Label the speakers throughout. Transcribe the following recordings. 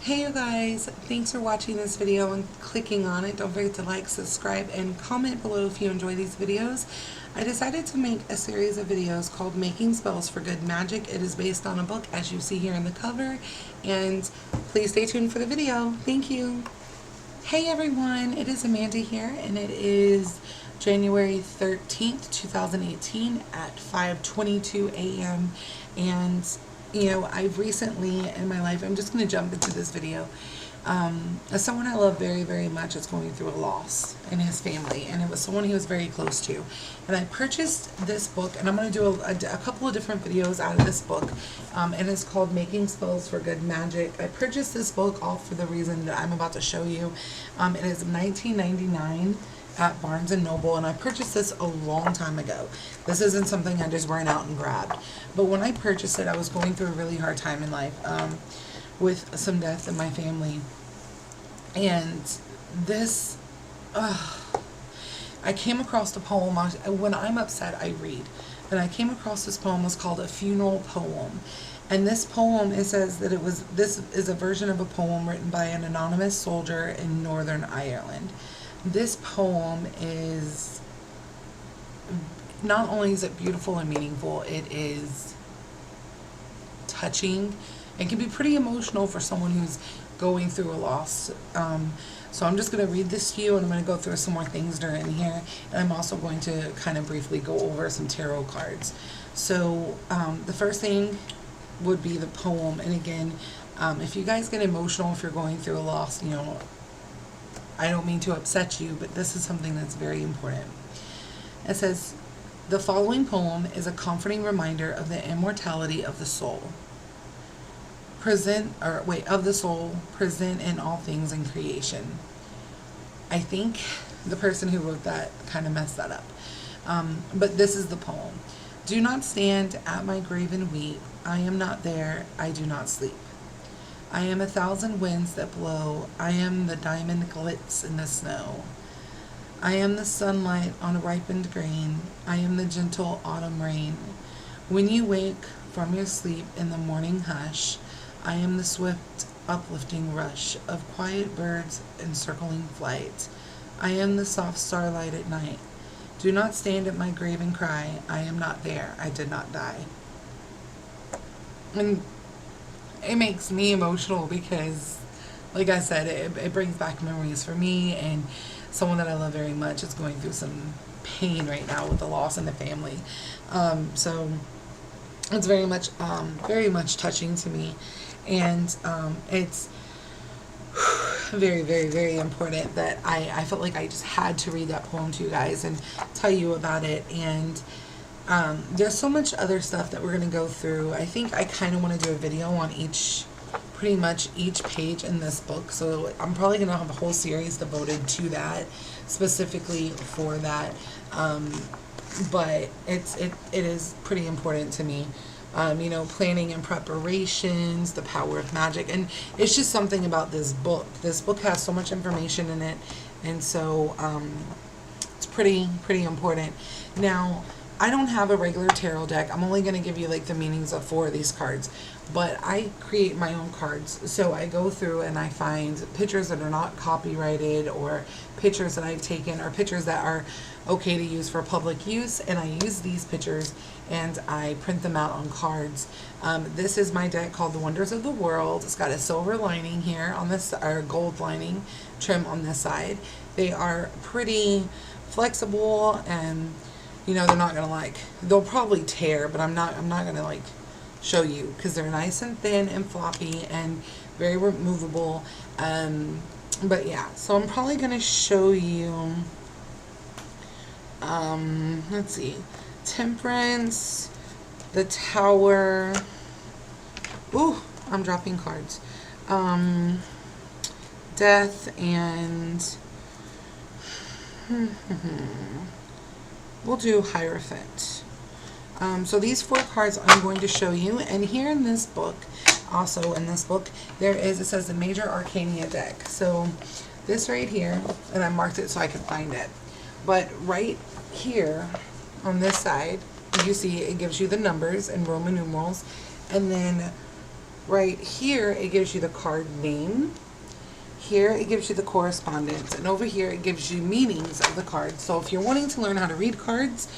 Speaker 1: Hey you guys, thanks for watching this video and clicking on it. Don't forget to like, subscribe, and comment below if you enjoy these videos. I decided to make a series of videos called Making Spells for Good Magic. It is based on a book, as you see here in the cover, and please stay tuned for the video. Thank you. Hey everyone, it is Amanda here, and it is January 13th, 2018 at 5:22 a.m. and you know, I've recently in my life, I'm just going to jump into this video. As someone I love very, very much is going through a loss in his family, and it was someone he was very close to. And I purchased this book, and I'm going to do a couple of different videos out of this book, and it's called Making Spells for Good Magic. I purchased this book all for the reason that I'm about to show you. It is $19.99 at Barnes & Noble, and I purchased this a long time ago. This isn't something I just ran out and grabbed. But when I purchased it, I was going through a really hard time in life with some death in my family. And this, I came across the poem. When I'm upset, I read. And I came across this poem. It's called A Funeral Poem. And this poem, it says that this is a version of a poem written by an anonymous soldier in Northern Ireland. This poem is, not only is it beautiful and meaningful, it is touching and can be pretty emotional for someone who's going through a loss. So I'm just going to read this to you, and I'm going to go through some more things during here, and I'm also going to kind of briefly go over some tarot cards. So the first thing would be the poem, and again, if you guys get emotional if you're going through a loss, you know, I don't mean to upset you, but this is something that's very important. It says, the following poem is a comforting reminder of the immortality of the soul. Present in all things in creation. I think the person who wrote that kind of messed that up. But this is the poem. Do not stand at my grave and weep. I am not there. I do not sleep. I am 1,000 winds that blow. I am the diamond glitz in the snow. I am the sunlight on a ripened grain. I am the gentle autumn rain. When you wake from your sleep in the morning hush, I am the swift uplifting rush of quiet birds encircling flight. I am the soft starlight at night. Do not stand at my grave and cry. I am not there. I did not die. And it makes me emotional because, like I said, it brings back memories for me, and someone that I love very much is going through some pain right now with the loss in the family. So it's very much touching to me, and it's very, very, very important that I felt like I just had to read that poem to you guys and tell you about it. And there's so much other stuff that we're going to go through. I think I kind of want to do a video on pretty much each page in this book. So I'm probably going to have a whole series devoted to that, specifically for that. But it is pretty important to me. You know, planning and preparations, the power of magic. And it's just something about this book. This book has so much information in it. And so it's pretty important. Now, I don't have a regular tarot deck. I'm only going to give you like the meanings of 4 of these cards, but I create my own cards. So I go through and I find pictures that are not copyrighted, or pictures that I've taken, or pictures that are okay to use for public use, and I use these pictures and I print them out on cards. This is my deck called The Wonders of the World. It's got a silver lining here on this, or gold lining trim on this side. They are pretty flexible, and you know, they'll probably tear, but I'm not going to like show you, because they're nice and thin and floppy and very removable. But yeah, so I'm probably going to show you, let's see, Temperance, the Tower, ooh, I'm dropping cards, Death, and we'll do Hierophant. So these 4 cards I'm going to show you, and here in this book, also in this book, it says the Major Arcana deck. So this right here, and I marked it so I could find it, but right here on this side, you see it gives you the numbers in Roman numerals, and then right here it gives you the card name. Here it gives you the correspondence, and over here it gives you meanings of the cards. So if you're wanting to learn how to read cards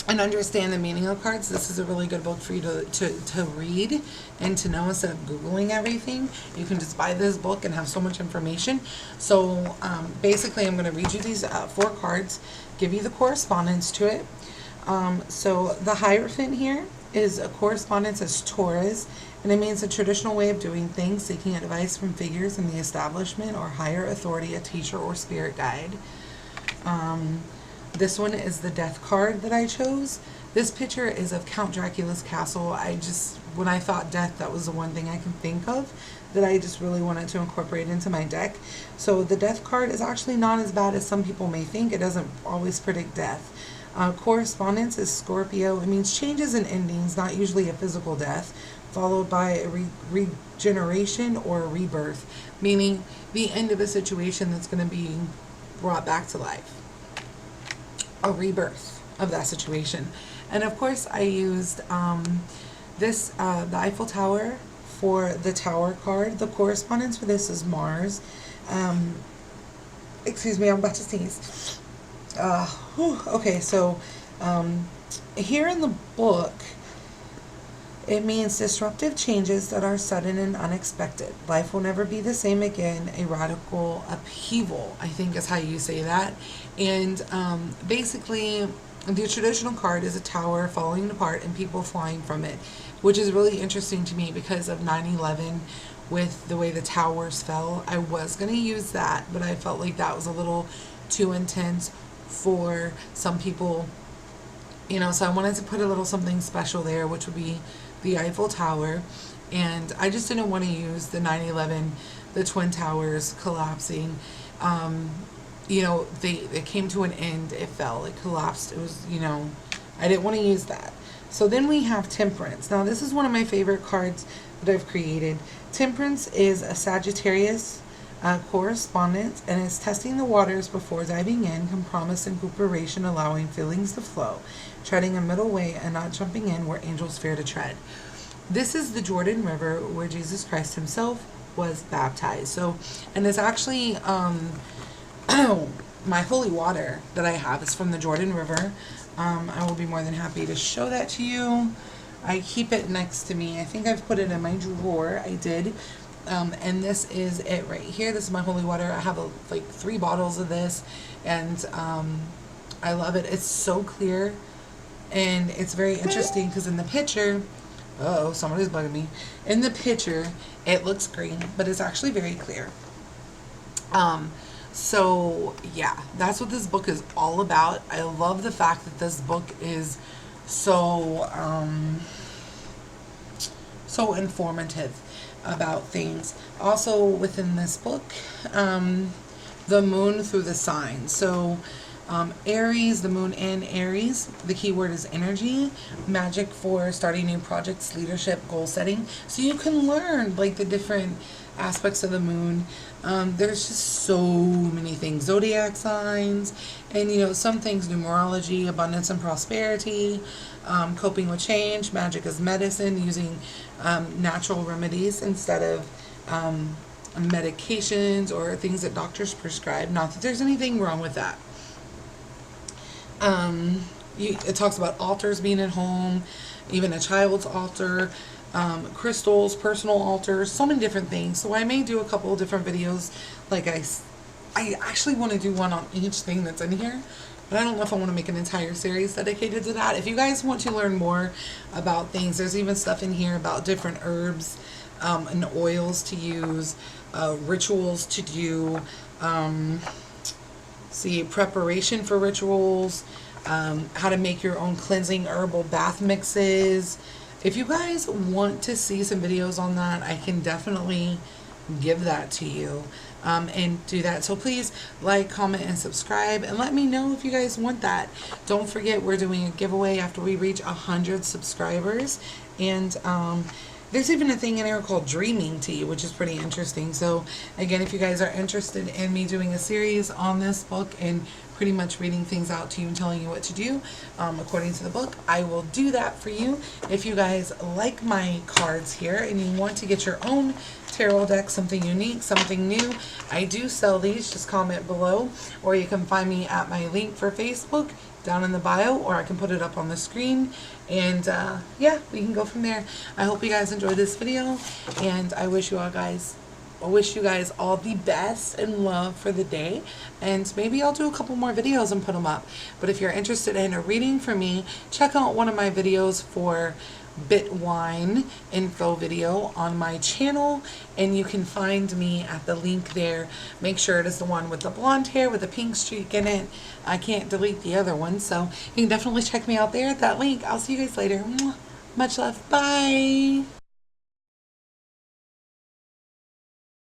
Speaker 1: and understand the meaning of cards, this is a really good book for you to read and to know instead of Googling everything. You can just buy this book and have so much information. So basically I'm going to read you these 4 cards, give you the correspondence to it. So the Hierophant here is a correspondence as Taurus, and it means a traditional way of doing things, seeking advice from figures in the establishment or higher authority, a teacher or spirit guide. This one is the Death card that I chose. This picture is of Count Dracula's castle. When I thought death, that was the one thing I can think of that I just really wanted to incorporate into my deck. So the Death card is actually not as bad as some people may think. It doesn't always predict death. Correspondence is Scorpio. It means changes and endings, not usually a physical death, followed by a regeneration or a rebirth, meaning the end of a situation that's going to be brought back to life. A rebirth of that situation. And of course I used the Eiffel Tower for the Tower card. The correspondence for this is Mars. Excuse me, I'm about to sneeze. Okay, so here in the book, it means disruptive changes that are sudden and unexpected. Life will never be the same again. A radical upheaval, I think is how you say that. And basically, the traditional card is a tower falling apart and people flying from it, which is really interesting to me because of 9/11 with the way the towers fell. I was going to use that, but I felt like that was a little too intense for some people, you know, so I wanted to put a little something special there, which would be the Eiffel Tower. And I just didn't want to use the 9/11, the Twin Towers collapsing. You know, they came to an end. It fell, it collapsed. It was, you know, I didn't want to use that. So then we have Temperance. Now this is one of my favorite cards that I've created. Temperance is a Sagittarius correspondence, and it's testing the waters before diving in, can promise in cooperation, allowing feelings to flow, treading a middle way and not jumping in where angels fear to tread. This is the Jordan River where Jesus Christ himself was baptized. So, and it's actually my holy water that I have is from the Jordan River. I will be more than happy to show that to you. I keep it next to me. I think I've put it in my drawer. I did. And this is it right here. This is my holy water. I have like 3 bottles of this, and I love it. It's so clear, and it's very interesting because in the picture, uh-oh, somebody's bugging me. In the picture, it looks green, but it's actually very clear. So yeah, that's what this book is all about. I love the fact that this book is so informative about things. Also within this book, the moon through the signs. So Aries, the moon in Aries, the keyword is energy, magic for starting new projects, leadership, goal setting. So you can learn like the different aspects of the moon. There's just so many things, zodiac signs, and you know, some things, numerology, abundance and prosperity, coping with change, magic as medicine, using natural remedies instead of medications or things that doctors prescribe. Not that there's anything wrong with that. It talks about altars being at home, even a child's altar, crystals, personal altars, so many different things. So I may do a couple of different videos. Like I actually want to do one on each thing that's in here, but I don't know if I want to make an entire series dedicated to that. If you guys want to learn more about things, there's even stuff in here about different herbs and oils to use, rituals to do, preparation for rituals, how to make your own cleansing herbal bath mixes. If you guys want to see some videos on that, I can definitely give that to you and do that. So please like, comment, and subscribe, and let me know if you guys want that. Don't forget, we're doing a giveaway after we reach 100 subscribers, and There's even a thing in here called dreaming tea, which is pretty interesting. So again, if you guys are interested in me doing a series on this book and pretty much reading things out to you and telling you what to do according to the book, I will do that for you. If you guys like my cards here and you want to get your own tarot deck, something unique, something new, I do sell these. Just comment below, or you can find me at my link for Facebook down in the bio, or I can put it up on the screen, and yeah, we can go from there. I hope you guys enjoyed this video, and I wish you guys all the best and love for the day, and maybe I'll do a couple more videos and put them up. But if you're interested in a reading from me, check out one of my videos for Whne info video on my channel, and you can find me at the link there. Make sure it is the one with the blonde hair with the pink streak in it. I can't delete the other one, so you can definitely check me out there at that link. I'll see you guys later. Much love. Bye.